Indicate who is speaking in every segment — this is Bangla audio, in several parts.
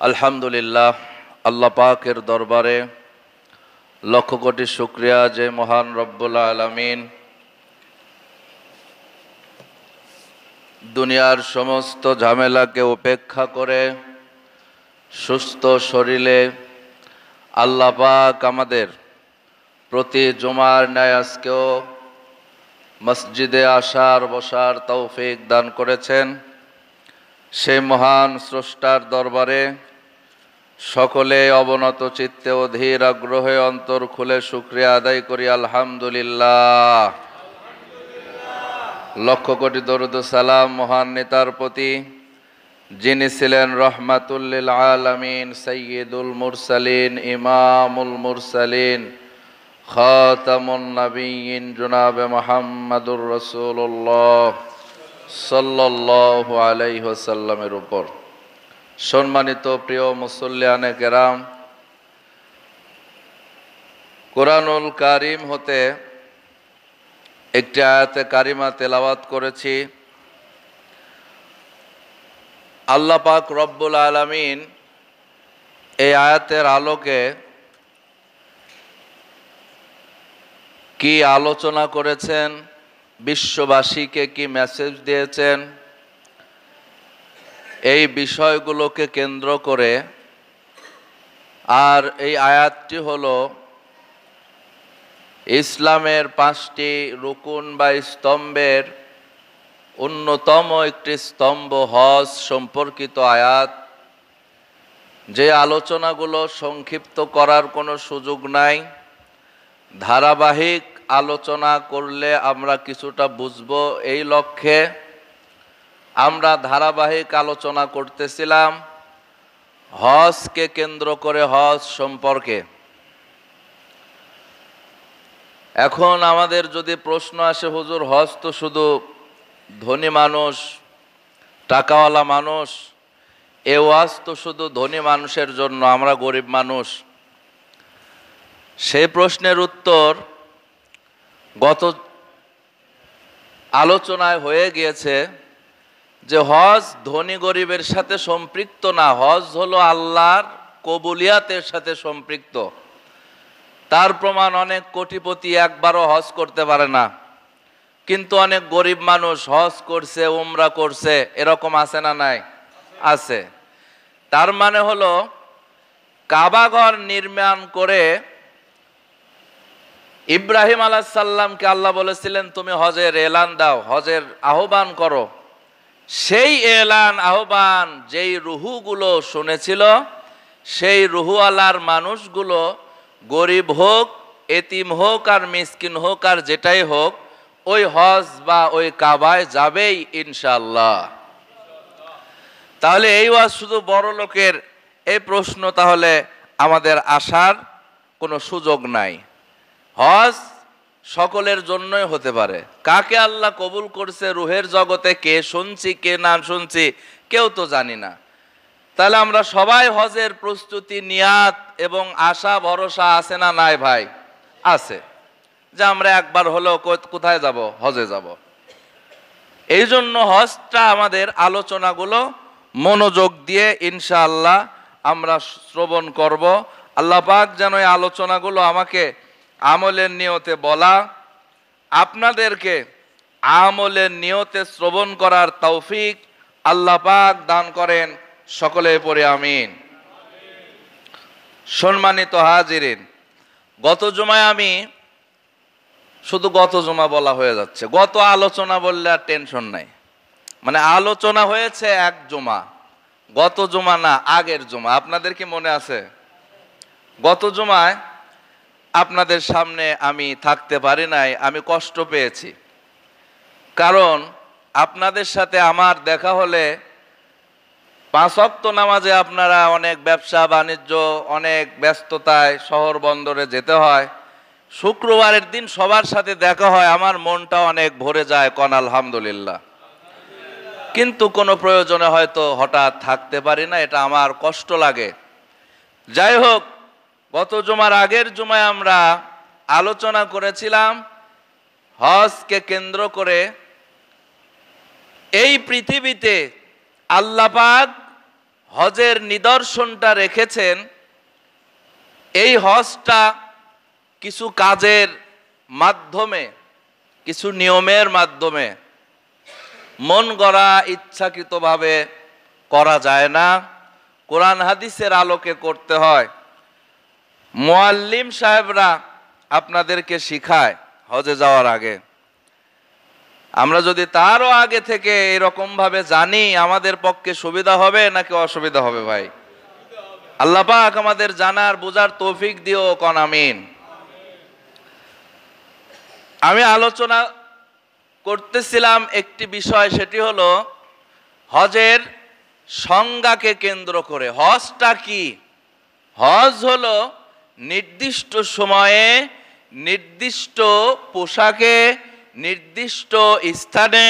Speaker 1: আলহামদুলিল্লাহ, আল্লাহ পাকের দরবারে লক্ষ কোটি শুকরিয়া যে মহান রব্বুল আলামিন দুনিয়ার সমস্ত ঝামেলাকে উপেক্ষা করে সুস্থ শরীরে আল্লাহ পাক আমাদের প্রতি জুমার ন্যায় আজকেও মসজিদে আসার বসার তৌফিক দান করেছেন। সে মহান স্রষ্টার দরবারে সকলে অবনত চিত্তে ও ধীর আগ্রহে অন্তর খুলে শুকরিয়া আদায় করি আলহামদুলিল্লাহ। লক্ষ কোটি দরুদ সালাম মহান নেতার প্রতি, যিনি ছিলেন রহমাতুল লিল আলামিন, সাইয়্যিদুল মুরসালিন, ইমামুল মুরসালিন, খাতামুন নবিয়্যিন, জনাবে মুহাম্মাদুর রাসূলুল্লাহ সাল্লাল্লাহু আলাইহি ওয়াসাল্লামের উপর। সম্মানিত প্রিয় মুসল্লিয়ানে কেরাম, কোরআনুল কারীম হতে একটি আয়াতে কারিমা তেলাওয়াত করেছি। আল্লাহ পাক রব্বুল আলামিন এই আয়াতের আলোকে কি আলোচনা করেছেন, বিশ্ববাসীকে কি মেসেজ দিয়েছেন, এই বিষয়গুলোকে কেন্দ্র করে। আর এই আয়াতটি হলো ইসলামের 5টি রুকুন বা স্তম্ভের অন্যতম একটি স্তম্ভ হজ সম্পর্কিত আয়াত। যে আলোচনাগুলো সংক্ষিপ্ত করার কোনো সুযোগ নাই, ধারাবাহিক আলোচনা করলে আমরা কিছুটা বুঝব, এই লক্ষ্যে আমরা ধারাবাহিক আলোচনা করতেছিলাম হজকে কেন্দ্র করে, হজ সম্পর্কে। এখন আমাদের যদি প্রশ্ন আসে, হুজুর হজ তো শুধু ধনী মানুষ, টাকাওয়ালা মানুষ, এ ওয়াজ তো শুধু ধনী মানুষের জন্য, আমরা গরিব মানুষ। সেই প্রশ্নের উত্তর গত আলোচনায় হয়ে গিয়েছে যে হজ ধনী গরিবের সাথে সম্পৃক্ত না, হজ হলো আল্লাহর কবুলিয়াতের সাথে সম্পৃক্ত। তার প্রমাণ অনেক কোটিপতি একবারও হজ করতে পারে না, কিন্তু অনেক গরিব মানুষ হজ করছে, উমরা করছে, এরকম আছে না নাই? আছে। তার মানে হলো কাবাঘর নির্মাণ করে ইব্রাহিম আলাইহিস সালামকে আল্লাহ বলেছিলেন তুমি হজের এলান দাও, হজের আহ্বান করো। সেই এলান আহ্বান যেই রুহুগুলো শুনেছিল, সেই রুহুওয়ালার মানুষগুলো গরিব হোক, এতিম হোক আর মিসকিন হোক আর যেটাই হোক, ওই হজ বা ওই কাবায় যাবেই ইনশাআল্লাহ। তাহলে এই ওয়াজ শুধু বড় লোকের, এই প্রশ্ন তাহলে আমাদের আসার কোনো সুযোগ নাই। হজ সকলের জন্যই হতে পারে। কাকে আল্লাহ কবুল করছে রুহের জগতে, কে শুনছি কে না শুনছি কেউ তো জানি না। তাহলে আমরা সবাই হজের প্রস্তুতি, নিয়াত এবং আশা ভরসা আছে না নাই ভাই? আছে, যে আমরা একবার হলেও কোথায় যাব? হজে যাব। এই জন্য হজটা আমাদের আলোচনাগুলো মনোযোগ দিয়ে ইনশাআল্লাহ আমরা শ্রবণ করব। আল্লাহ পাক যেন এই আলোচনাগুলো আমাকে আমলের নিয়তে বলা, আপনাদেরকে আমলের নিয়তে শ্রবণ করার তৌফিক আল্লাহ পাক দান করেন। সকলে পড়ে আমিন। সম্মানিত হাজিরিন, গত জুমায় আমি শুধু গত জুমা বলা হয়ে যাচ্ছে, গত আলোচনা বললে আর টেনশন নাই। মানে আলোচনা হয়েছে এক জুমা, গত জুমা না, আগের জুমা। আপনাদের কি মনে আছে? গত জুমায় আপনাদের সামনে আমি থাকতে পারি নাই, আমি কষ্ট পেয়েছি। কারণ আপনাদের সাথে আমার দেখা হলে 5 ওয়াক্ত নামাজে আপনারা অনেক ব্যবসা বাণিজ্য, অনেক ব্যস্ততায় শহর বন্দরে যেতে হয়, শুক্রবারের দিন সবার সাথে দেখা হয়, আমার মনটা অনেক ভরে যায়, কোন আলহামদুলিল্লাহ। কিন্তু কোনো প্রয়োজনে হয়তো হঠাৎ থাকতে পারি না, এটা আমার কষ্ট লাগে। যাই হোক, গত জুমার আগের জুমায় আমরা আলোচনা করেছিলাম হজকে কেন্দ্র করে। এই পৃথিবীতে আল্লাহ পাক হজের নিদর্শনটা রেখেছেন। এই হজটা কিছু কাজের মাধ্যমে, কিছু নিয়মের মাধ্যমে মন গড়া ইচ্ছাকৃতভাবে করা যায় না, কোরআন হাদিসের আলোকে করতে হয়। মুআল্লিম সাহেবরা আপনাদেরকে শিখায় হজে যাওয়ার আগে। আমরা যদি তারও আগে থেকে এরকম ভাবে জানি, আমাদের পক্ষে সুবিধা হবে নাকি অসুবিধা হবে ভাই? আল্লাহ পাক আমাদের জানার বোঝার তৌফিক দিও, কোন আমিন। আমি আলোচনা করতেছিলাম একটি বিষয়, সেটি হলো হজের সংজ্ঞাকে কেন্দ্র করে। হজটা কি? হজ হলো নির্দিষ্ট সময়ে, নির্দিষ্ট পোশাকে, নির্দিষ্ট স্থানে,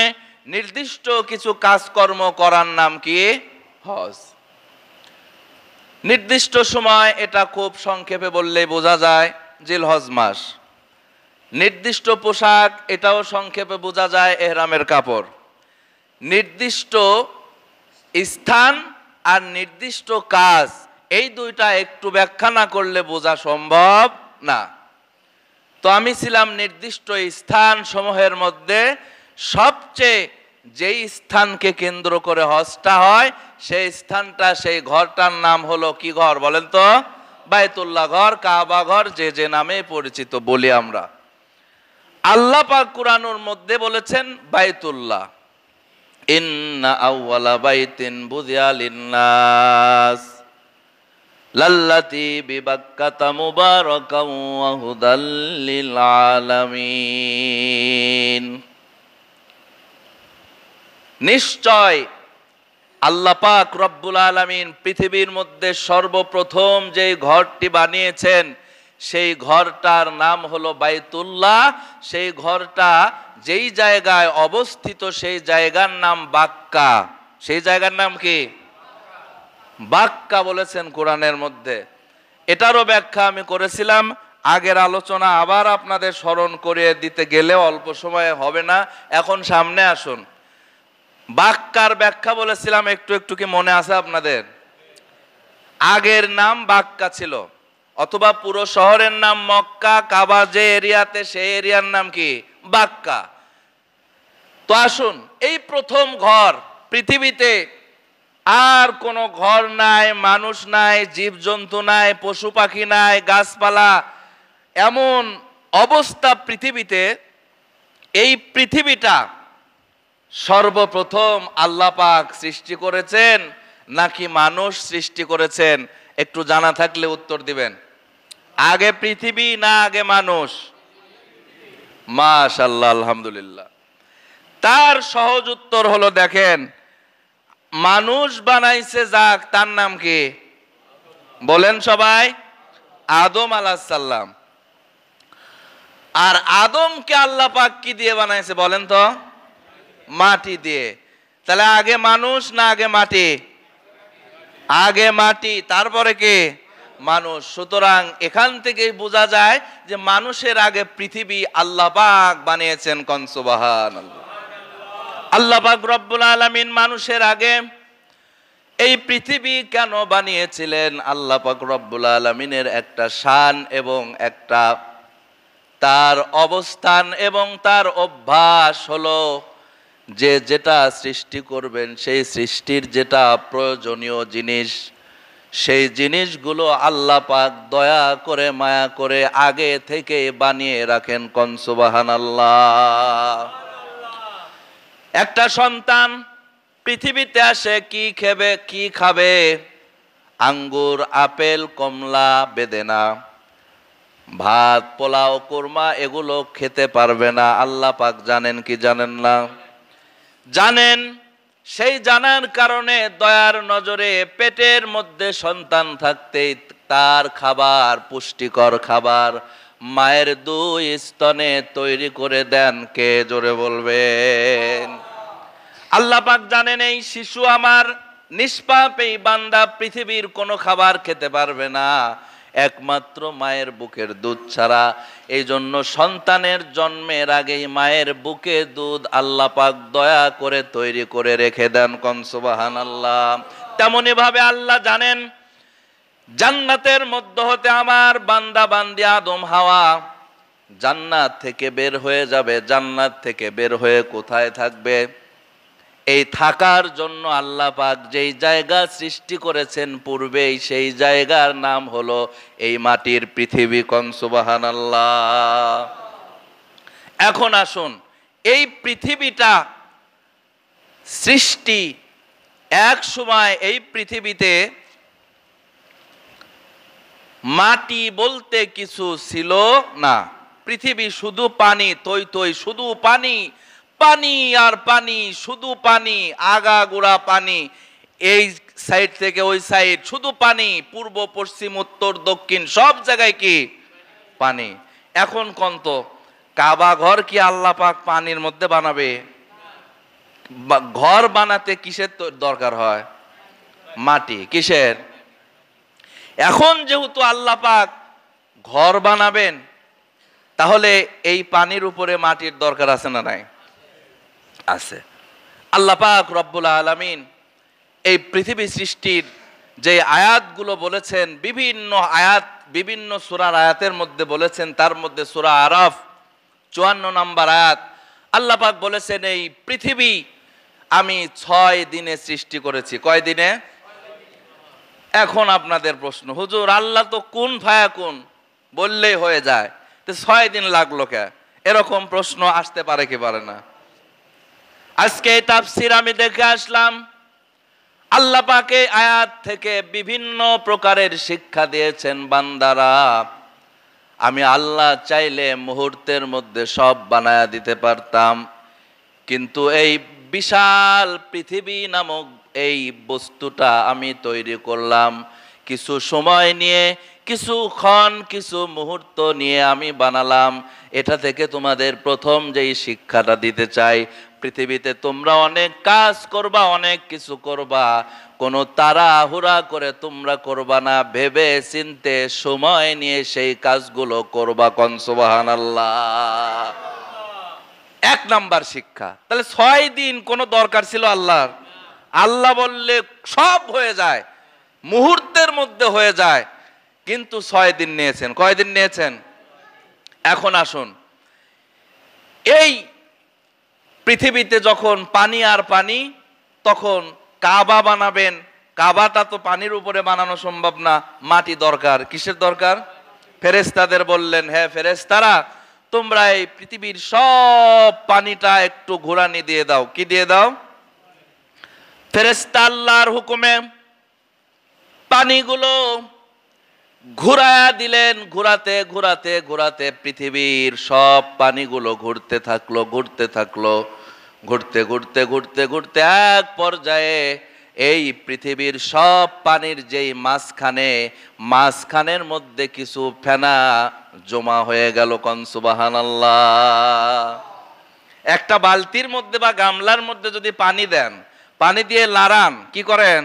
Speaker 1: নির্দিষ্ট কিছু কাজকর্ম করার নাম কি? হজ। নির্দিষ্ট সময়, এটা খুব সংক্ষেপে বললে বোঝা যায় জিলহজ মাস। নির্দিষ্ট পোশাক, এটাও সংক্ষেপে বোঝা যায় এহরামের কাপড়। নির্দিষ্ট স্থান আর নির্দিষ্ট কাজ, এই দুইটা একটু ব্যাখ্যা না করলে বোঝা সম্ভব না। তো আমি ছিলাম নির্দিষ্ট স্থান সমূহের মধ্যে সবচেয়ে যেই স্থানকে কেন্দ্র করে হজটা হয়, সেই স্থানটা, সেই ঘরটার নাম হলো কি ঘর বলেন তো? বাইতুল্লাহ ঘর, কাবা ঘর, যে যে নামে পরিচিত বলি আমরা। আল্লাহ পাক কুরআনের মধ্যে বলেছেন বাইতুল্লাহ, ইন্না আউওয়ালা বাইতিন বুদিয়া লিন্নাস লাল্লাতি বিবাক্কাতা মুবারাকাও ওয়া হুদাল লিল আলামিন। নিশ্চয় আল্লাহ পাক রব্বুল আলামিন পৃথিবীর মধ্যে সর্বপ্রথম যেই ঘরটি বানিয়েছেন, সেই ঘরটার নাম হলো বাইতুল্লাহ। সেই ঘরটা যেই জায়গায় অবস্থিত, সেই জায়গার নাম বাক্কা। সেই জায়গার নাম কি? বাক্কা বলেছেন কোরআনের মধ্যে। এটারও ব্যাখ্যা আমি করেছিলাম আগের আলোচনা, আবার আপনাদের স্মরণ করিয়ে দিতে গেলে অল্প সময়ে হবে না। এখন সামনে আসুন। বাক্কার ব্যাখ্যা বলেছিলাম, একটু একটু কি মনে আছে আপনাদের? আগের নাম বাক্কা ছিল, অথবা পুরো শহরের নাম মক্কা, কাবা যে এরিয়াতে, সেই এরিয়ার নাম কি? বাক্কা। তো আসুন, এই প্রথম ঘর পৃথিবীতে। আর কোনো ঘর নাই, মানুষ নাই, জীবজন্তু নাই, পশু পাখি নাই, গাছপালা, এমন অবস্থা পৃথিবীতে। এই পৃথিবীটা সর্বপ্রথম আল্লাহ পাক সৃষ্টি করেছেন নাকি মানুষ সৃষ্টি করেছেন? একটু জানা থাকলে উত্তর দিবেন। আগে পৃথিবী না আগে মানুষ? মাশাআল্লাহ, আলহামদুলিল্লাহ। তার সহজ উত্তর হলো, দেখেন, মানুষ বানাইছে যাক, তার নাম কি বলেন সবাই? আদম আলাইহিস সালাম। আর আদমকে আল্লাহ পাক কি দিয়ে বানাইছে বলেন তো? মাটি দিয়ে। তাহলে আগে মানুষ না আগে মাটি? আগে মাটি, তারপরে কে? মানুষ। সুতরাং এখান থেকেই বোঝা যায় যে মানুষের আগে পৃথিবী আল্লাহ পাক বানিয়েছেন। কোন সুবহানাল্লাহ। আল্লাহ পাক রব্বুল আলামিন মানুষের আগে এই পৃথিবী কেন বানিয়েছিলেন? আল্লাহ পাক রব্বুল আলামিনের একটা শান এবং একটা তার অবস্থান এবং তার অভ্যাস হলো যে যেটা সৃষ্টি করবেন, সেই সৃষ্টির যেটা প্রয়োজনীয় জিনিস, সেই জিনিসগুলো আল্লাহ পাক দয়া করে, মায়া করে আগে থেকে বানিয়ে রাখেন। কোন সুবহানাল্লাহ। একটা সন্তান পৃথিবীতে আসে, কি খেবে, কি খাবে? আঙ্গুর, আপেল, কমলা, বেদেনা, ভাত, পোলাও, কুরমা, এগুলো খেতে পারবে না। আল্লাহ পাক জানেন কি জানেন না? জানেন। সেই জানার কারণে দয়ার নজরে পেটের মধ্যে সন্তান থাকতেই তার খাবার, পুষ্টিকর খাবার মায়ের দুই স্তনে তৈরি করে দেন। কে? জোরে বলবেন। আল্লাহ পাক জানেন এই শিশু আমার নিষ্পাপ, এই বান্দা পৃথিবীর কোনো খাবার খেতে পারবে না একমাত্র মায়ের বুকের দুধ ছাড়া। এই জন্য সন্তানের জন্মের আগেই মায়ের বুকে দুধ আল্লাহ পাক দয়া করে তৈরি করে রেখে দেন। কোন সুবহানাল্লাহ। তেমনি ভাবে আল্লাহ জানেন জান্নাতের মধ্য হতে আমার বান্দা বান্দি আদম হাওয়া জান্নাত থেকে বের হয়ে যাবে। জান্নাত থেকে বের হয়ে কোথায় থাকবে? এই থাকার জন্য আল্লাহ পাক যেই জায়গা সৃষ্টি করেছেন পূর্বেই, সেই জায়গার নাম হলো এই মাটির পৃথিবী। কোন সুবহানাল্লাহ। এখন আসুন, এই পৃথিবীটা সৃষ্টি, এক সময় এই পৃথিবীতে মাটি বলতে কিছু ছিল না। পৃথিবী শুধু পানি, তৈ তৈ, শুধু পানি, পানি আর পানি, শুধু পানি, আগাগোড়া পানি, এই সাইড থেকে ওই সাইড শুধু পানি, পূর্ব পশ্চিম উত্তর দক্ষিণ সব জায়গায় কি পানি। এখন কন্ত কাবা ঘর কি আল্লাহ পাক পানির মধ্যে বানাবে? ঘর বানাতে কিসের দরকার হয়? মাটি। কিসের? এখন যেহেতু আল্লাহ পাক ঘর বানাবেন, তাহলে এই পানির উপরে মাটির দরকার আছে না নাই? আছে। আল্লাহ পাক রব্বুল আলামিন এই পৃথিবী সৃষ্টির যে আয়াতগুলো বলেছেন, বিভিন্ন আয়াত, বিভিন্ন সূরার আয়াতের মধ্যে বলেছেন, তার মধ্যে সূরা আরাফ 54 নম্বর আয়াত আল্লাহ পাক বলেছেন এই পৃথিবী আমি 6 দিনে সৃষ্টি করেছি। কয় দিনে? এখন আপনাদের প্রশ্ন, হুজুর আল্লাহ তো কুন ফায়াকুন বললেই হয়ে যায়, তো 6 দিন লাগলো কে? এরকম প্রশ্ন আসতে পারে কি পারে না? আজকে এই তাফসীর আমি দেখে আসলাম, আল্লাহ পাক এই আয়াত থেকে বিভিন্ন প্রকারের শিক্ষা দিয়েছেন। বান্দারা, আমি আল্লাহ চাইলে মুহূর্তের মধ্যে সব বানায়া দিতে পারতাম, কিন্তু এই বিশাল পৃথিবী নামক এই বস্তুটা আমি তৈরি করলাম কিছু সময় নিয়ে, কিছুক্ষণ, কিছু মুহূর্ত নিয়ে আমি বানালাম। এটা থেকে তোমাদের প্রথম যেই শিক্ষাটা দিতে চাই, পৃথিবীতে তোমরা অনেক কাজ করবা, অনেক কিছু করবা, কোনো তাড়াহুড়া করে তোমরা করবা না, ভেবে চিন্তে সময় নিয়ে সেই কাজগুলো করবা। কোন সুবহানাল্লাহ। 1 নাম্বার শিক্ষা। তাহলে 6 দিন কোনো দরকার ছিল আল্লাহর? আল্লাহ বললে সব হয়ে যায়, মুহূর্তের মধ্যে হয়ে যায়, কিন্তু 6 দিন নিয়েছেন। কয় দিন নিয়েছেন? এখন আসুন, এই পৃথিবীতে যখন পানি আর পানি, তখন কাবা বানাবেন, কাবাটা তো পানির উপরে বানানো সম্ভব না, মাটি দরকার। কিসের দরকার? ফেরেশতাদের বললেন, হ্যাঁ ফেরেশতারা, তোমরা এই পৃথিবীর সব পানিটা একটু ঘোরানি দিয়ে দাও। কি দিয়ে দাও? ফেরেশতা আল্লাহর হুকুমে পানিগুলো ঘুরায়া দিলেন। ঘুরাতে ঘুরাতে ঘুরাতে পৃথিবীর সব পানিগুলো ঘুরতে থাকলো, ঘুরতে থাকলো, ঘুরতে ঘুরতে ঘুরতে ঘুরতে এক পর্যায়ে এই পৃথিবীর সব পানির যেই মাঝখানের মধ্যে কিছু ফেনা জমা হয়ে গেল। কোন সুবহানাল্লাহ। একটা বালতির মধ্যে বা গামলার মধ্যে যদি পানি দেন, পানি দিয়ে লাড়ান, কি করেন?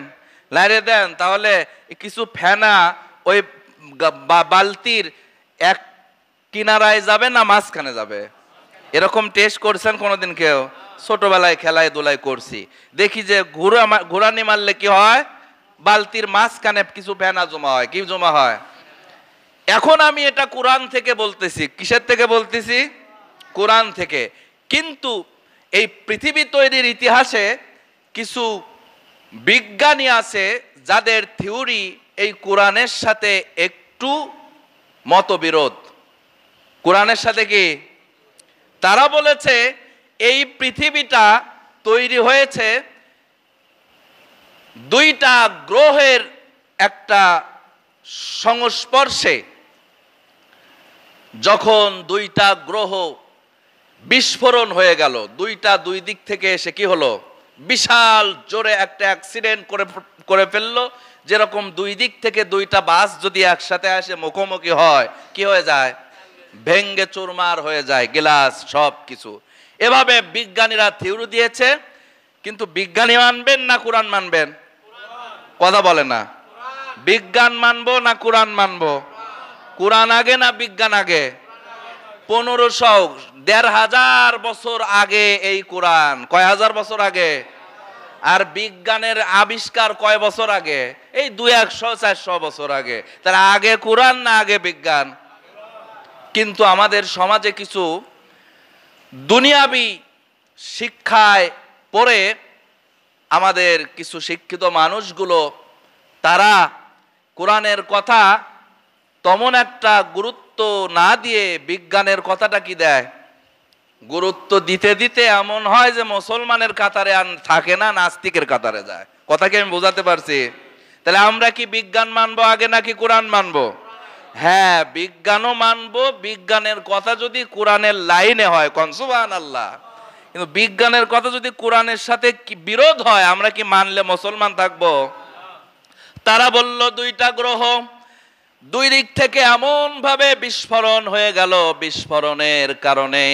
Speaker 1: লাড়িয়ে দেন, তাহলে কিছু ফেনা ওই বালতির এক কিনারায় যাবে না মাঝখানে যাবে? এরকম টেস্ট করছেন কোনোদিন কেউ? ছোটবেলায় খেলায় দোলায় করছি, দেখি যে ঘুরানি মারলে কি হয়, বালতির মাঝখানে কিছু ফেনা জমা হয়। কি জমা হয়? এখন আমি এটা কোরআন থেকে বলতেছি। কিসের থেকে বলতেছি? কোরআন থেকে। কিন্তু এই পৃথিবী তৈরির ইতিহাসে কিছু বিজ্ঞানী আছে যাদের থিওরি এই কোরআনের সাথে একটু মতবিরোধ। কোরআনের সাথে কি? তারা বলেছে এই পৃথিবীটা তৈরি হয়েছে 2টা গ্রহের একটা সংস্পর্শে। যখন 2টা গ্রহ বিস্ফোরণ হয়ে গেল, 2টা 2 দিক থেকে এসে কি হলো, বিশাল জোরে একটা অ্যাক্সিডেন্ট করে ফেললো। যেরকম 2 দিক থেকে 2টা বাস যদি একসাথে আসে মুখোমুখি হয়, কি হয়ে যায়? ভেঙ্গে চুরমার হয়ে যায়, গ্লাস সব কিছু। এভাবে বিজ্ঞানীরা থিওরি দিয়েছে। কিন্তু বিজ্ঞানী মানবেন না কোরআন মানবেন? কথা বলে না। বিজ্ঞান মানবো না কোরআন মানবো? কোরআন আগে না বিজ্ঞান আগে? 1500 1500 বছর আগে এই কোরআন। কয় হাজার বছর আগে? আর বিজ্ঞানের আবিষ্কার কয় বছর আগে? এই 200-400 বছর আগে। তার আগে কোরআন না আগে বিজ্ঞান? কিন্তু আমাদের সমাজে কিছু দুনিয়াবি শিক্ষায় পড়ে আমাদের কিছু শিক্ষিত মানুষগুলো তারা কোরআনের কথা তেমন একটা গুরুত্ব না দিয়ে বিজ্ঞানের কথাটা কি দেয়, গুরুত্ব দিতে দিতে এমন হয় যে মুসলমানের কাতারে আর থাকে না, নাস্তিকের কাতারে যায়। কথা কি আমি বোঝাতে পারছি? তাহলে আমরা কি বিজ্ঞান মানবো আগে নাকি কোরআন মানবো? হ্যাঁ, বিজ্ঞানও মানবো, বিজ্ঞানের কথা যদি কোরআনের লাইনে হয়, কোন সুবহানাল্লাহ। কিন্তু বিজ্ঞানের কথা যদি কোরআনের সাথে বিরোধ হয়, আমরা কি মানলে মুসলমান থাকবো? তারা বলল 2টা গ্রহ, 2 দিক থেকে এমন ভাবে বিস্ফোরণ হয়ে গেল, বিস্ফোরণের কারণে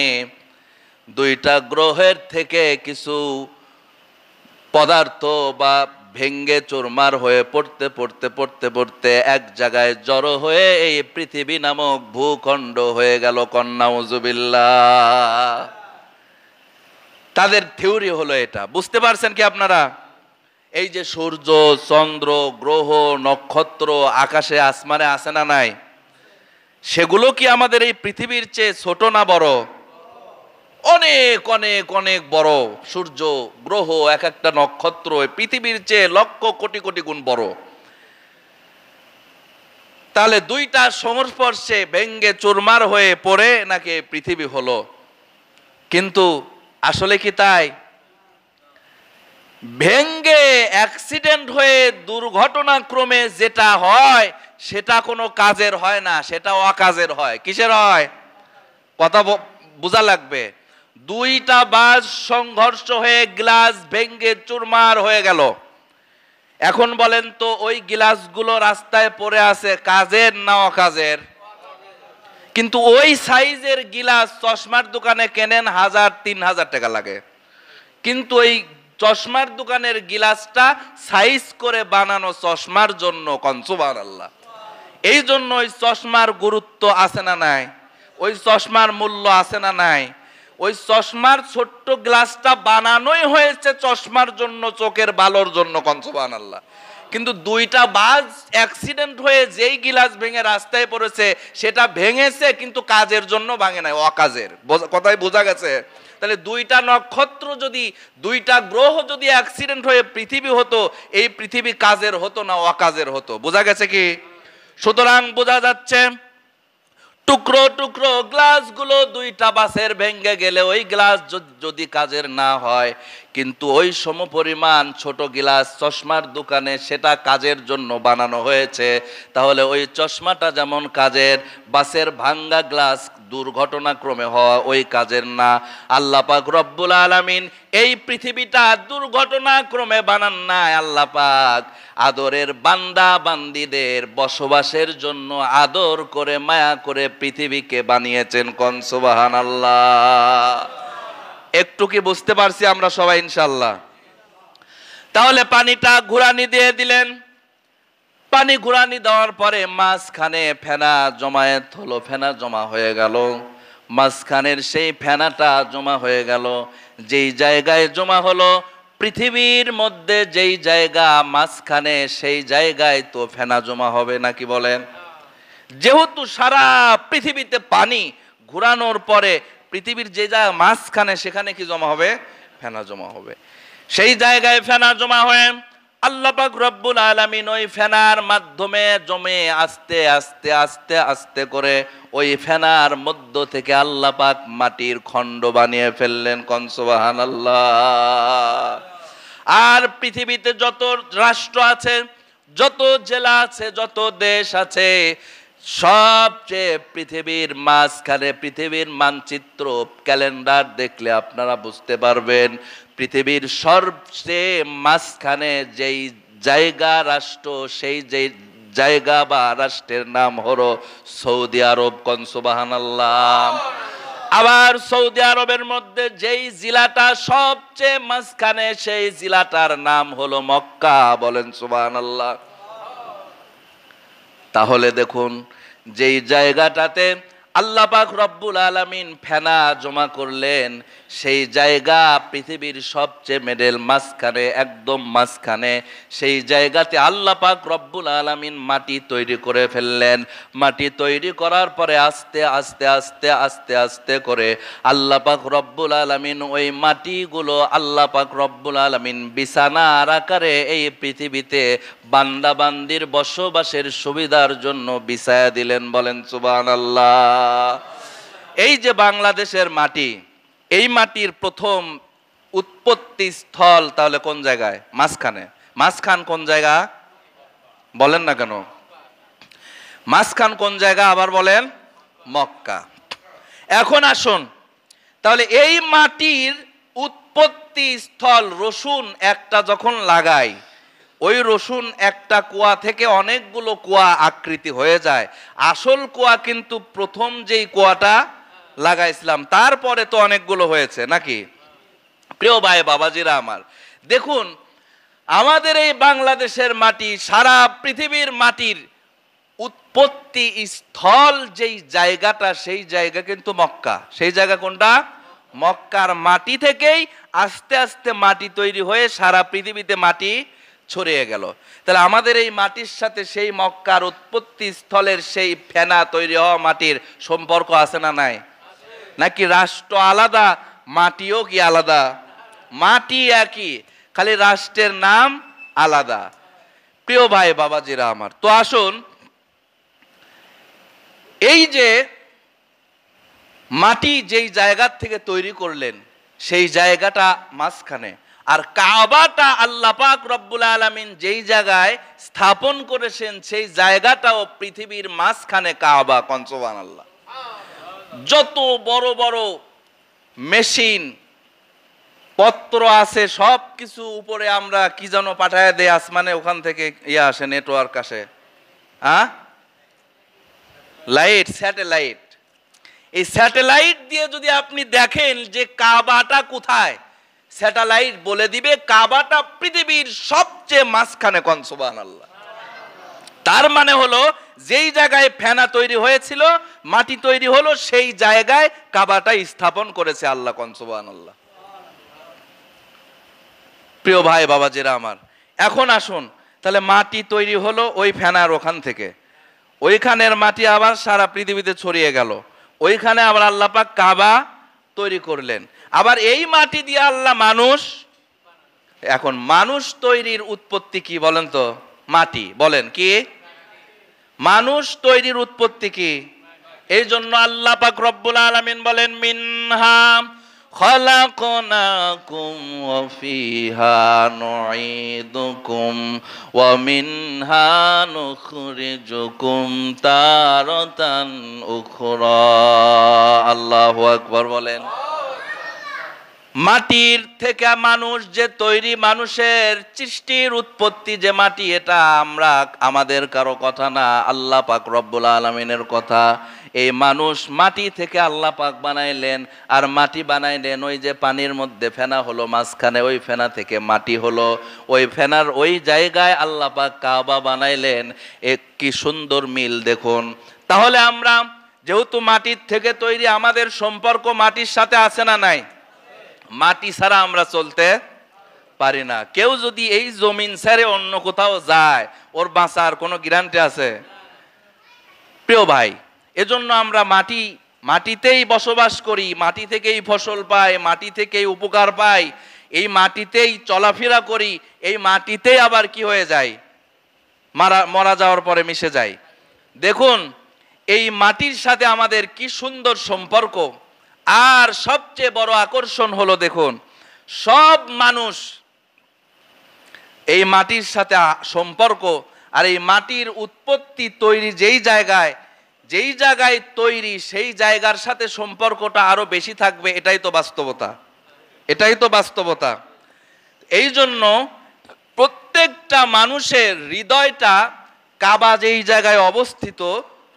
Speaker 1: 2টা গ্রহের থেকে কিছু পদার্থ বা ভেঙ্গে চুরমার হয়ে পড়তে পড়তে পড়তে পড়তে এক জায়গায় জড়ো হয়ে এই পৃথিবী নামক ভূখণ্ড হয়ে গেল। নাউযুবিল্লাহ। তাদের থিওরি হলো এটা। বুঝতে পারছেন কি আপনারা? এই যে সূর্য, চন্দ্র, গ্রহ, নক্ষত্র আকাশে আসমানে আছে না নাই, সেগুলো কি আমাদের এই পৃথিবীর চেয়ে ছোট না বড়? অনেক অনেক অনেক বড়। সূর্য, গ্রহ, এক একটা নক্ষত্র পৃথিবীর চেয়ে লক্ষ কোটি কোটি গুণ বড়। তাহলে 2টা সংস্পর্শে ভেঙ্গে চুরমার হয়ে পড়ে নাকি পৃথিবী হলো। কিন্তু আসলে কি তাই? ভেঙ্গে অ্যাক্সিডেন্ট হয়ে দুর্ঘটনাক্রমে যেটা হয় সেটা কোনো কাজের হয় না, সেটা অকাজের হয়। কিসের হয়? কথা বোঝা লাগবে। 2টা বাস সংঘর্ষ হয়ে গ্লাস ভেঙ্গে চুরমার হয়ে গেল। এখন বলেন তো ওই গ্লাসগুলো রাস্তায় পড়ে আছে কাজের না অকাজের? কিন্তু ওই সাইজের গ্লাস চশমার দোকানে কেনেন 1000-3000 টাকা লাগে, কিন্তু ওই চশমার দোকানের গ্লাসটা সাইজ করে বানানো চশমার জন্য। সুবহানাল্লাহ। এই জন্য ওই চশমার গুরুত্ব আছে না নাই? ওই চশমার মূল্য আছে না নাই? ওই চশমার ছোট্ট গ্লাসটা বানানোই হয়েছে চশমার জন্য, চোখের ভালোর জন্য। সুবহানাল্লাহ। কিন্তু 2টা বাস অ্যাক্সিডেন্ট হয়ে যেই গ্লাস ভেঙে রাস্তায় পড়েছে সেটা ভেঙেছে, কিন্তু কাজের জন্য ভাঙে নাই, অকাজের। কথাই বোঝা গেছে? তাহলে 2টা নক্ষত্র যদি, 2টা গ্রহ যদি অ্যাক্সিডেন্ট হয়ে পৃথিবী হতো, এই পৃথিবী কাজের হতো না অকাজের হতো। বোঝা গেছে কি? সুতরাং বোঝা যাচ্ছে টুকরো টুকরো গ্লাসগুলো 2টা বাসের ভেঙে গেলে ওই গ্লাস যদি কাজের না হয়, কিন্তু ওই সমপরিমাণ ছোট গ্লাস চশমার দোকানে সেটা কাজের জন্য বানানো হয়েছে। তাহলে ওই চশমাটা যেমন কাজের, বাসের ভাঙ্গা গ্লাস দুর্ঘটনাক্রমে হওয়া ওই কাজের না। আল্লাহ পাক রব্বুল আলামিন এই পৃথিবীটা দুর্ঘটনাক্রমে বানান নাই। আল্লাহ পাক আদরের বান্দা বান্দিদের বসবাসের জন্য আদর করে মায়া করে পৃথিবীকে বানিয়েছেন। সুবহানাল্লাহ। একটু কি বুঝতে পারছি আমরা সবাই ইনশাআল্লাহ? তাহলে পানিটা ঘুরানি দিয়ে দিলেন। পানি ঘুরানি দেওয়ার পরে মাঝখানে ফেনা জমায়েত হলো, ফেনা জমা হয়ে গেল। মাঝখানের সেই ফেনাটা জমা হয়ে গেল। যেই জায়গায় জমা হলো, পৃথিবীর মধ্যে যেই জায়গা মাঝখানে, সেই জায়গায় তো ফেনা জমা হবে নাকি বলেন? যেহেতু সারা পৃথিবীতে পানি ঘুরানোর পরে পৃথিবীর যে জায়গা মাঝখানে, সেখানে কি জমা হবে? ফেনা জমা হবে। সেই জায়গায় ফেনা জমা হয়ে আল্লাহ পাক রব্বুল আলামিন ওই ফেনার মাধ্যমে জমে আস্তে আস্তে আস্তে আস্তে করে ওই ফেনার মধ্য থেকে আল্লাহ পাক মাটির খণ্ড বানিয়ে ফেললেন। সুবহানাল্লাহ। আর পৃথিবীতে যত রাষ্ট্র আছে, যত জেলা আছে, যত দেশ আছে, সবচেয়ে পৃথিবীর মাঝখানে, পৃথিবীর মানচিত্র ক্যালেন্ডার দেখলে আপনারা বুঝতে পারবেন, পৃথিবীর সবচেয়ে মাঝখানে যেই জায়গা রাষ্ট্র, সেই যে জায়গা বা রাষ্ট্রের নাম হলো সৌদি আরব। সুবহানাল্লাহ। আবার সৌদি আরবের মধ্যে যেই জেলাটা সবচেয়ে মাঝখানে, সেই জেলাটার নাম হলো মক্কা। বলেন সুবহানাল্লাহ। তাহলে দেখুন, যেই জায়গাটাতে আল্লাহ পাক রব্বুল আলামিন ফেনা জমা করলেন, সেই জায়গা পৃথিবীর সবচেয়ে মিডল মাঝখানে, একদম মাঝখানে, সেই জায়গাতে আল্লাহ পাক রব্বুল আলামিন মাটি তৈরি করে ফেললেন। মাটি তৈরি করার পরে আস্তে আস্তে আস্তে আস্তে আস্তে করে আল্লাহ পাক রব্বুল আলামিন ওই মাটিগুলো আল্লাহ পাক রব্বুল আলামিন বিছানার আকারে এই পৃথিবীতে বান্দা বান্দির বসবাসের সুবিধার জন্য বিছায়া দিলেন। বলেন সুবহানাল্লাহ। এই যে বাংলাদেশের মাটি, এই মাটির প্রথম উৎপত্তি স্থল তাহলে কোন জায়গায়? মাঝখানে। মাঝখান কোন জায়গা বলেন না কেন? মাঝখান কোন জায়গা আবার বলেন? মক্কা। এখন আসুন, তাহলে এই মাটির উৎপত্তি স্থল, রসুন একটা যখন লাগাই, ওই রসুন একটা কুয়া থেকে অনেকগুলো কুয়া আকৃতি হয়ে যায়। আসল কুয়া কিন্তু প্রথম যেই কুয়াটা লাগাইছিলাম তারপরে তো অনেকগুলো হয়েছে নাকি? প্রিয় ভাই বাবাজিরা আমার, দেখুন আমাদের এই বাংলাদেশের মাটি, সারা পৃথিবীর মাটির উৎপত্তি স্থল যেই জায়গাটা, সেই জায়গা কিন্তু মক্কা। সেই জায়গা কোনটা? মক্কার মাটি থেকেই আস্তে আস্তে মাটি তৈরি হয়ে সারা পৃথিবীতে মাটি ছড়িয়ে গেল। তাহলে আমাদের এই মাটির সাথে সেই মক্কার উৎপত্তি স্থলের সেই ফেনা তৈরি হওয়া মাটির সম্পর্ক আছে না নাই? নাকি রাষ্ট্র আলাদা, মাটিও কি আলাদা? মাটি একই, খালি রাষ্ট্রের নাম আলাদা। প্রিয় ভাই বাবাজিরা আমার, তো আসুন, এই যে মাটি যেই জায়গা থেকে তৈরি করলেন, সেই জায়গাটা মাঝখানে, আর কাবাটা আল্লাহ পাক রব্বুল আলামিন যেই জায়গায় স্থাপন করেছেন, সেই জায়গাটাও পৃথিবীর মাঝখানে কাবা। কোন সুবহানাল্লাহ। যত বড় বড় মেশিন পত্র আছে সব কিছু উপরে আমরা কি যেন পাঠায় দেয় আসমানে, ওখান থেকে ইয়ে আসে, নেটওয়ার্ক আসে, লাইট, স্যাটেলাইট। এই স্যাটেলাইট দিয়ে যদি আপনি দেখেন যে কাবাটা কোথায়, স্যাটেলাইট বলে দিবে কাবাটা পৃথিবীর সবচেয়ে মাঝখানে। কোন সুবহানাল্লাহ। তার মানে হলো যেই জায়গায় ফেনা তৈরি হয়েছিল, মাটি তৈরি হলো, সেই জায়গায় কাবাটা স্থাপন করেছে আল্লাহ। কোন সুবহানাল্লাহ। প্রিয় ভাই বাবাজিরা আমার, এখন আসুন, তাহলে মাটি তৈরি হলো ওই ফেনার ওখান থেকে, ওইখানের মাটি আবার সারা পৃথিবীতে ছড়িয়ে গেল, ওইখানে আবার আল্লাহ পাক কাবা তৈরি করলেন। আবার এই মাটি দিয়ে আল্লাহ মানুষ, এখন মানুষ তৈরির উৎপত্তি কি বলেন তো? মাটি। বলেন কি? মানুষ তৈরির উৎপত্তি কি? এই জন্য আল্লাহ পাক রব্বুল আলামিন বলেন, মিনহা খালাকনাকুম ওয়া ফিহা নুঈদুকুম ওয়া মিনহা নুখরিজুকুম তারাতান উখরা। আল্লাহু আকবার বলেন। মাটির থেকে মানুষ যে তৈরি, মানুষের সৃষ্টির উৎপত্তি যে মাটি, এটা আমরা আমাদের কারো কথা না, আল্লাহ পাক রব্বুল আলামিনের কথা। এই মানুষ মাটি থেকে আল্লাহ পাক বানাইলেন, আর মাটি বানাইলেন ওই যে পানির মধ্যে ফেনা হলো মাঝখানে, ওই ফেনা থেকে মাটি হলো, ওই ফেনার ওই জায়গায় আল্লাহ পাক কাবা বানাইলেন। কি সুন্দর মিল দেখুন। তাহলে আমরা যেহেতু মাটির থেকে তৈরি, আমাদের সম্পর্ক মাটির সাথে আছে না নাই? মাটি ছাড়া আমরা চলতে পারি না। কেউ যদি এই জমিন ছেড়ে অন্য কোথাও যায়, ওর বাঁচার কোনো গ্যারান্টি আছে? প্রিয় ভাই, এজন্য আমরা মাটিতেই বসবাস করি, মাটি থেকেই ফসল পাই, মাটি থেকেই উপকার পাই, এই মাটিতেই চলাফেরা করি, এই মাটিতেই আবার কি হয়ে যায়? মারা যাওয়ার পরে মিশে যায়। দেখুন এই মাটির সাথে আমাদের কি সুন্দর সম্পর্ক। আর সবচেয়ে বড় আকর্ষণ হলো, দেখুন সব মানুষ এই মাটির সাথে সম্পর্ক, আর এই মাটির উৎপত্তি তৈরি যেই জায়গায় তৈরি, সেই জায়গার সাথে সম্পর্কটা আরো বেশি থাকবে। এটাই তো বাস্তবতা, এটাই তো বাস্তবতা। এই জন্য প্রত্যেকটা মানুষের হৃদয়টা কাবা যেই জায়গায় অবস্থিত,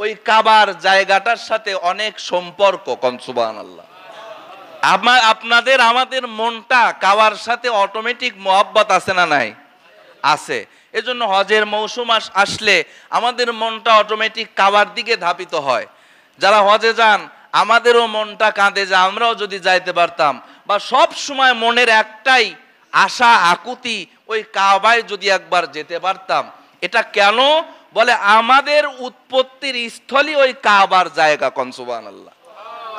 Speaker 1: ওই কাবার জায়গাটার সাথে অনেক সম্পর্ক। কোন সুবহানাল্লাহ। আপনাদের আমাদের মনটা কাবার সাথে অটোমেটিক মোহাব্বত আছে না নাই? আছে। এজন্য হজের মৌসুম আসলে আমাদের মনটা অটোমেটিক কাবার দিকে ধাবিত হয়, যারা হজে যান আমাদেরও মনটা কাঁদে যে আমরাও যদি যাইতে পারতাম, বা সব সময় মনের একটাই আশা আকুতি ওই কাবায় যদি একবার যেতে পারতাম। এটা কেন? বলে আমাদের উৎপত্তির স্থলই ওই কাবার জায়গা। কোন সুবহানাল্লাহ।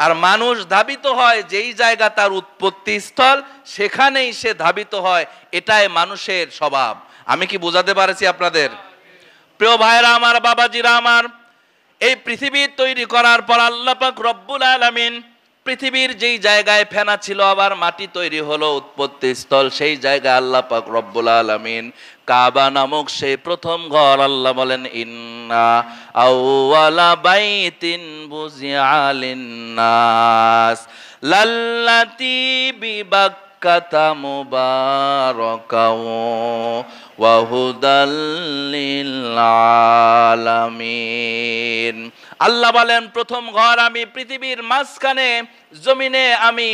Speaker 1: আর মানুষ ধাবিত হয় যেই জায়গা তার উৎপত্তি স্থল, সেখানেই সে ধাবিত হয়, এটাই মানুষের স্বভাব। আমি কি বোঝাতে পারছি আপনাদের? প্রিয় ভাইরা আমার, বাবাজিরা আমার, এই পৃথিবী তৈরি করার পর আল্লাহ পাক রব্বুল আলামিন পৃথিবীর যেই জায়গায় ফেনা ছিল আবার মাটি তৈরি হলো উৎপত্তি স্থল, সেই জায়গায় আল্লাহ পাক রব্বুল আলামিন কাবা নামক সেই প্রথম ঘর, আল্লাহ বলেন ইন্না আউওয়ালা বাইতিন বুজিআ লিন্নাস লাল্লাতী বিবাক্কাতা মুবারাকাও ওয়া হুদাল লিল আলামিন। আল্লাহ বলেন প্রথম ঘর আমি পৃথিবীর মাঝখানে জমিনে আমি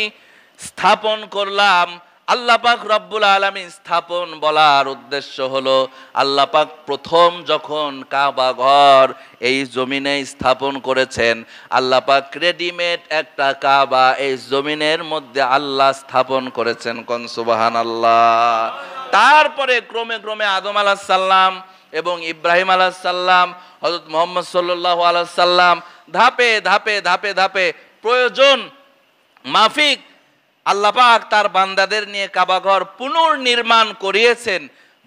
Speaker 1: স্থাপন করলাম। আল্লাহ পাক রব্বুল আলামিন স্থাপন বলার উদ্দেশ্য হলো আল্লাহ পাক প্রথম যখন কাবা ঘর এই জমিনে স্থাপন করেছেন, আল্লাহ পাক রেডিমেড একটা কাবা এই জমিনের মধ্যে আল্লাহ স্থাপন করেছেন। কোন সুবহানাল্লাহ। তারপরে ক্রমে ক্রমে আদম আলাইহিস সালাম এবং ইব্রাহিম আলাইহিস সালাম, হযরত মুহাম্মদ সাল্লাল্লাহু আলাইহি সাল্লাম ধাপে ধাপে ধাপে ধাপে প্রয়োজন মাফিক আল্লাহ পাক তার বান্দাদের নিয়ে কাবাঘর পুনর্নির্মাণ করিয়েছেন।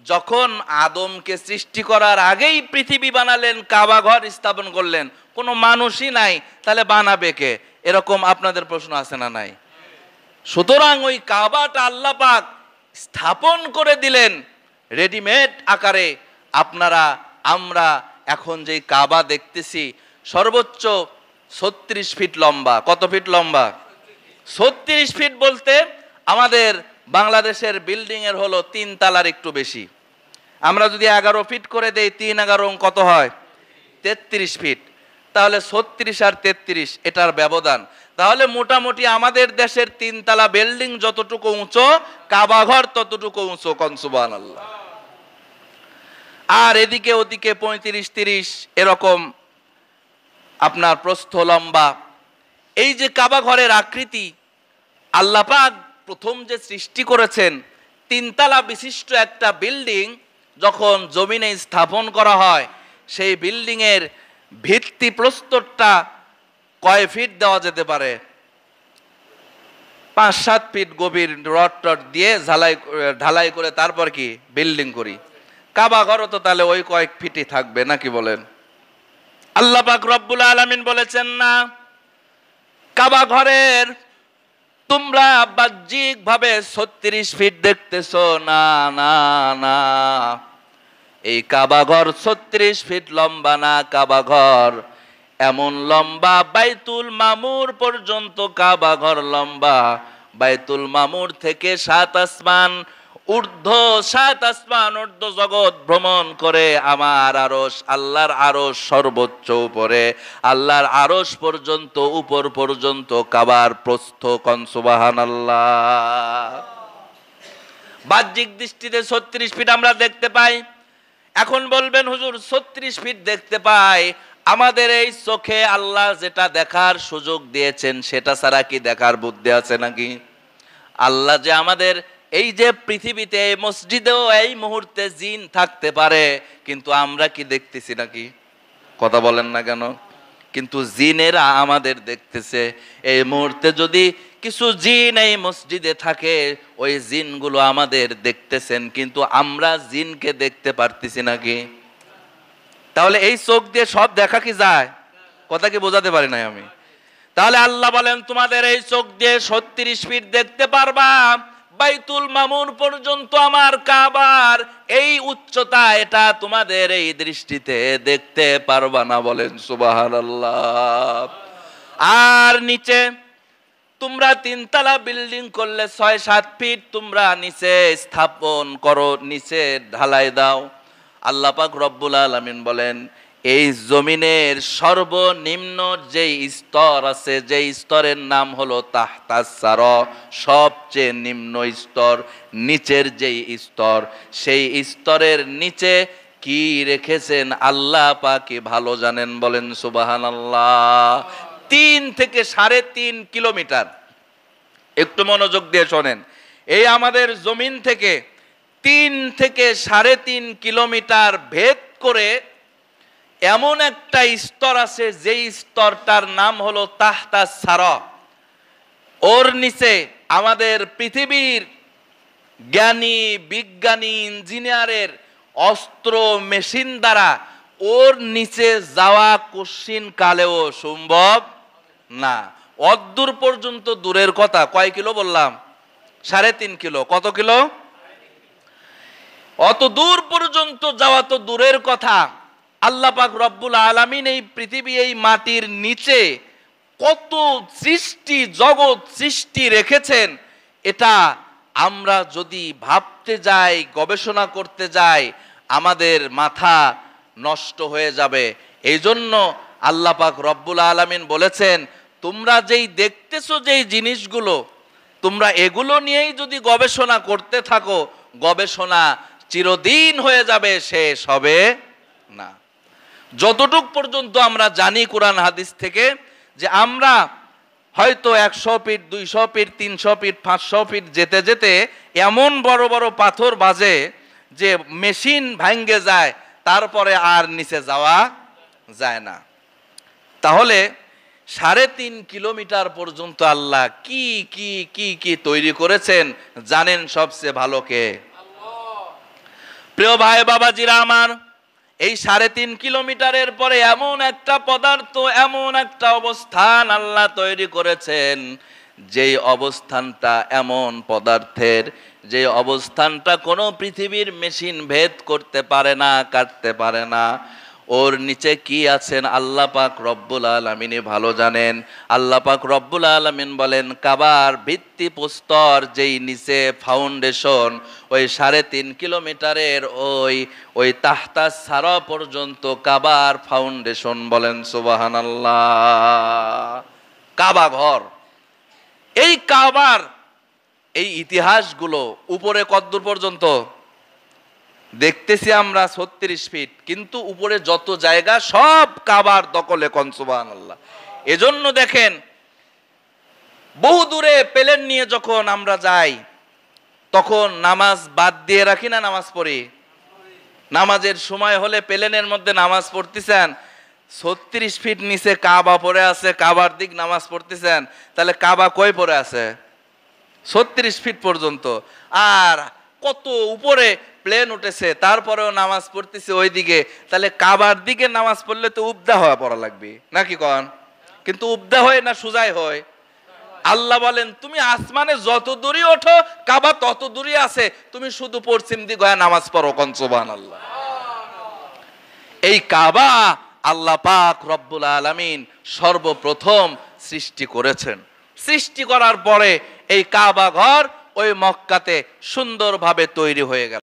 Speaker 1: যখন আদমকে সৃষ্টি করার আগেই পৃথিবী বানালেন, কাবাঘর স্থাপন করলেন, কোনো মানুষই নাই, তাহলে বানাবে কে? এরকম আপনাদের প্রশ্ন আছে না নাই? সুতরাং ওই কাবাটা আল্লাহ পাক স্থাপন করে দিলেন রেডিমেড আকারে। আপনারা আমরা এখন যেই কাবা দেখতেছি সর্বোচ্চ 36 ফিট লম্বা। কত ফিট লম্বা? 36 ফিট বলতে আমাদের বাংলাদেশের বিল্ডিং এর হলো 3 তলার একটু বেশি। আমরা যদি 11 ফিট করে দেই, 3 11 কত হয়? 33 ফিট। তাহলে 36 আর 33 এটার ব্যবধান। তাহলে মোটামুটি আমাদের দেশের 3 তলা বিল্ডিং যতটুকু উঁচু, কাবাঘর ততটুকু উঁচু। কোন সুবহানাল্লাহ। আর এদিকে ওদিকে 35 30 এরকম আপনার প্রস্থ লম্বা। এই যে কাবা ঘরের আকৃতি আল্লাহ পাক প্রথম যে সৃষ্টি করেছেন, 3 তলা বিশিষ্ট একটা বিল্ডিং যখন জমিনে স্থাপন করা হয়, সেই বিল্ডিং এর ভিত্তি প্রস্তরটা কয় ফিট দেওয়া যেতে পারে? 5-7 ফিট গভীর রড টড দিয়ে ঢালাই করে তারপর কি বিল্ডিং করি। কাবা ঘরও তো তাহলে ওই কয়েক ফিটই থাকবে, নাকি বলেন? আল্লাহ পাক রব্বুল আলামিন বলেছেন না, কাবা ঘরের তোমরা বাহ্যিক ভাবে 36 ফিট দেখতেছো, না না না, এই কাবা ঘর 36 ফিট লম্বা না। কাবা ঘর এমন লম্বা, বাইতুল মামুর পর্যন্ত কাবা ঘর লম্বা। বাইতুল মামুর থেকে 7 আসমান ঊর্ধ্ব, 7 আসমান ঊর্ধ্ব জগৎ ভ্রমণ করে আমার আরশ, আল্লাহর আরশ সর্বোচ্চ উপরে, আল্লাহর আরশ পর্যন্ত উপর পর্যন্ত কাবার প্রস্থ। কোন সুবহানাল্লাহ। বাহ্যিক দৃষ্টিতে 36 ফিট আমরা দেখতে পাই। এখন বলবেন হুজুর 36 ফিট দেখতে পাই, আমাদের এই চোখে আল্লাহ যেটা দেখার সুযোগ দিয়েছেন সেটা ছাড়া কি দেখার বুদ্ধি আছে নাকি? আল্লাহ যে আমাদের এই যে পৃথিবীতে এই মসজিদেও এই মুহূর্তে জিন থাকতে পারে, কিন্তু আমরা কি দেখতেছি নাকি? কথা বলেন না কেন? কিন্তু জিনেরা আমাদের দেখতেছে। এই মুহূর্তে যদি কিছু জিন এই মসজিদে থাকে, ওই জিনগুলো আমাদের দেখতেছেন, কিন্তু আমরা জিনকে দেখতে পারতেছি নাকি? তাহলে এই চোখ দিয়ে সব দেখা কি যায়? কথা কি বোঝাতে পারি নাই আমি? তাহলে আল্লাহ বলেন তোমাদের এই চোখ দিয়ে 36 ফিট দেখতে পারবা, বাইতুল মামুর পর্যন্ত আমার কাবার এই উচ্চতা, এটা তোমাদের এই দৃষ্টিতে দেখতে পারবা না। বলেন সুবহানাল্লাহ। আর নিচে তোমরা 3 তলা বিল্ডিং করলে 6-7 ফিট তোমরা নিচে স্থাপন করো, নিচে ঢালাই দাও। আল্লাহ পাক রব্বুল আলামিন বলেন এই জমিনের সর্বনিম্ন যেই স্তর আছে, যেই স্তরের নাম হলো তাহতাস সারা, সবচেয়ে নিম্ন স্তর, নিচের যেই স্তর, সেই স্তরের নিচে কি রেখেছেন আল্লাহ পাকই ভালো জানেন। বলেন সুবহানাল্লাহ। 3 থেকে 3.5 কিলোমিটার। একটু মনোযোগ দিয়ে শোনেন, এই আমাদের জমিন থেকে 3 থেকে 3.5 কিলোমিটার ভেদ করে এমন একটা স্তর আছে, যেই স্তরটার নাম হলো তাহতা সারা। ওর নিচে আমাদের পৃথিবীর জ্ঞানী, বিজ্ঞানী, ইঞ্জিনিয়ারের অস্ত্র মেশিন দ্বারা ওর নিচে যাওয়া কশিন কালেও সম্ভব না। অদূর পর্যন্ত দূরের কথা, কয় কিলো বললাম? 3.5 কিলো। কত কিলো? অত দূর পর্যন্ত যাওয়া তো দূরের কথা, আল্লাহ পাক রব্বুল আলামিন এই পৃথিবী, এই মাটির নিচে কত সৃষ্টি, জগৎ সৃষ্টি রেখেছেন, এটা আমরা যদি ভাবতে যাই, গবেষণা করতে যাই, আমাদের মাথা নষ্ট হয়ে যাবে। এই জন্য আল্লাহ পাক রব্বুল আলামিন বলেছেন, তোমরা যেই দেখতেছো যেই জিনিসগুলো, তোমরা এগুলো নিয়েই যদি গবেষণা করতে থাকো, গবেষণা চিরদিন হয়ে যাবে, শেষ হবে না। যতটুক পর্যন্ত আমরা জানি কোরআন হাদিস থেকে, যে আমরা হয়তো 100 ফিট, 200 ফিট, 300 ফিট, 500 ফিট যেতে যেতে এমন বড় বড় পাথর বাজে যে মেশিন ভাঙ্গে যায়, তারপরে আর নিচে যাওয়া যায় না। তাহলে 3.5 কিলোমিটার পর্যন্ত আল্লাহ কি কি কি কি তৈরি করেছেন জানেন সবচেয়ে ভালো কে? প্রিয় ভাই বাবাজিরা আমার, এই 3.5 কিলোমিটারের পরে এমন একটা পদার্থ, এমন একটা অবস্থান আল্লাহ তৈরি করেছেন, যেই অবস্থানটা এমন পদার্থের, যে অবস্থানটা কোনো পৃথিবীর মেশিন ভেদ করতে পারে না, কাটতে পারে না। ওর নিচে কি আছেন আল্লাহ পাক রব্বুল আলামিন ভালো জানেন। আল্লাহ পাক রব্বুল আলামিন বলেন, কাবার ভিত্তি প্রস্তর যেই নিচে ফাউন্ডেশন, ওই 3.5 কিলোমিটারের ওই তাহতা সারা পর্যন্ত কাবার ফাউন্ডেশন। বলেন সুবহানাল্লাহ। কাবা ঘর, এই কাবার এই ইতিহাসগুলো উপরে কতদূর পর্যন্ত দেখতেছি আমরা? 36 ফিট, কিন্তু উপরে যত জায়গা সব কাবার দখলে। কোন সুবহানাল্লাহ। এজন্য দেখেন, বহু দূরে প্লেন নিয়ে যখন আমরা যাই, তখন নামাজ বাদ দিয়ে রাখি না নামাজ পড়ি? নামাজের সময় হলে প্লেনের মধ্যে নামাজ পড়তেছেন, 36 ফিট নিচে কাবা পড়ে আছে, কাবার দিক নামাজ পড়তেছেন, তাহলে কাবা কই পড়ে আছে? 36 ফিট পর্যন্ত। আর কত উপরে প্লেন উঠেছে, তারপরেও নামাজ পড়তেছে ওই দিকে, তাহলে কাবার দিকে নামাজ পড়লে তো উবদা হওয়া পড়া লাগবে নাকি কন? কিন্তু উবদা হয় না সুজাই হয়? আল্লাহ বলেন, তুমি আসমানে যত দূরই ওঠো, কাবা তত দূরই আছে, তুমি শুধু পশ্চিম দিক হয়ে নামাজ পড়ো। কোন সুবহানাল্লাহ। এই কাবা আল্লাহ পাক রব্বুল আলামিন সর্বপ্রথম সৃষ্টি করেছেন। সৃষ্টি করার পরে এই কাবা ঘর ওই মক্কাতে সুন্দরভাবে তৈরি হয়ে গেল।